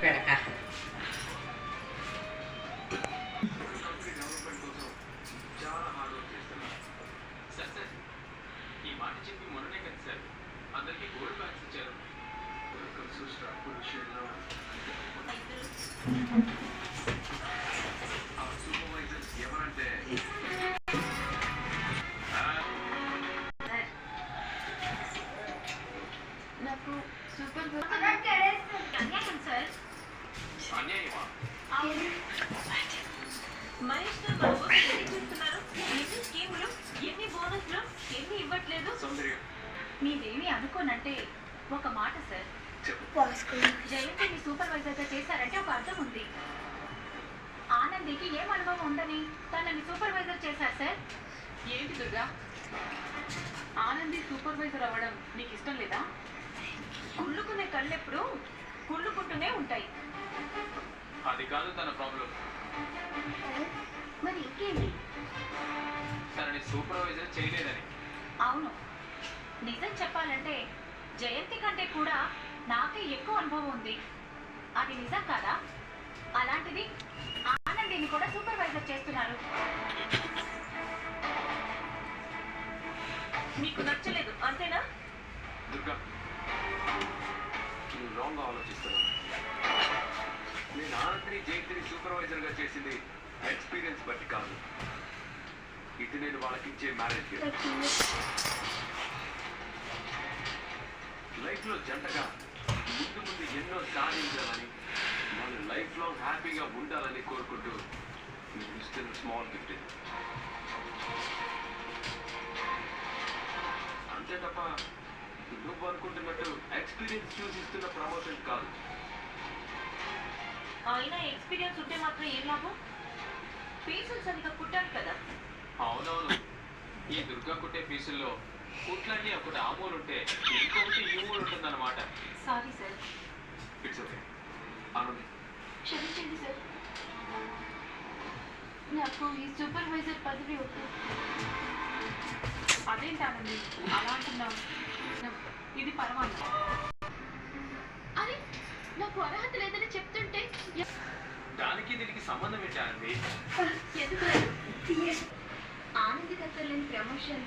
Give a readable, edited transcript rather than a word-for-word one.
పెడక చాలా hard work చేస్తున్నారు sir. Sir ఈ మాట చెప్పి మొన్ననే కదా సార్ అందరికీ గోల్డ్ బ్యాగ్స్ ఇచ్చారు. వర్కర్స్ స్టాఫ్ విషయంలో ఆ సూపర్వైజర్స్ ఎవరంటే నాకు సూపర్ అన్యాయం సార్. అన్యాయమా? మహేష్ గారు మన కోసం ఎన్ని చూస్తున్నారు, ఎన్ని స్కీములు, ఎన్ని బోనస్లు, ఎన్ని ఇవ్వట్లేదు. సౌందర్యం మీరేమి అనుకోనంటే ఒక మాట సార్, చెప్పు. జయంతిని సూపర్వైజర్గా చేశారంటే ఒక అర్థం ఉంది. ఆనందికి ఏం అనుభవం ఉందని తనని సూపర్వైజర్ చేశారు సార్. ఏంటి దుర్గా, ఆనంది సూపర్వైజర్ అవ్వడం నీకు ఇష్టం లేదా? కుళ్ళుకునే కళ్ళెప్పుడు కుళ్ళుకుంటూనే ఉంటాయి. అది కాదు తన ప్రాబ్లం. మరి ఇంకేంటి? తనని సూపర్వైజర్ చేయలేదని. అవును, నిజం చెప్పాలంటే జయంతి కంటే కూడా నాకే ఎక్కువ అనుభవం ఉంది. అది నిజం కాదా? అలాంటిది ఆనందిని కూడా సూపర్వైజర్ చేస్తున్నారు. మీకు నచ్చలేదు అంతేనా? దుర్గా, నువ్వు రాంగ్ ఆలోచిస్తున్నావు. నేను ఆనందిని జయంతిని సూపర్వైజర్గా చేసింది ఎక్స్పీరియన్స్ బట్టి కాదు. ఇది నేను వాళ్ళకి ఇచ్చే మ్యారేజ్ గిఫ్ట్. లైఫ్లో జంటగా ముందు ముందు ఎన్నో సాధించాలని, వాళ్ళు లైఫ్ లాంగ్ హ్యాపీగా ఉండాలని కోరుకుంటూ మీకు ఇస్తున్న స్మాల్ గిఫ్ట్ ఇది. అంతే తప్ప నువ్వు అనుకుంటున్నట్టు ఎక్స్పీరియన్స్ చూసి ఇస్తున్న ప్రమోషన్ కాదు. అయినా ఎక్స్పీరియన్స్ ఉంటే మాత్రం ఏం లాభం? పీసులు సరిగ్గా కుట్టాలి కదా. అవునవును, ఈ దుర్గా కుట్టే పీసుల్లో కుట్లన్నీ ఒకటి ఆ మూలు ఉంటే ఇంకొకటి ఈ మూలు ఉంటుందన్నమాట. Sorry sir. It's okay. Anandi, క్షమించండి సార్, నాకు ఈ సూపర్వైజర్ పదవి వద్దు. అదేంటి ఆనంది అలా అంటున్నావు? ఇది పరమాత్మ. అరే, నాకు అర్హత లేదని చెప్తుంటే దానికి దీనికి సంబంధం ఏంటి ఆనంది? ఎందుకు ఆనంది దగ్గర లేని ప్రమోషన్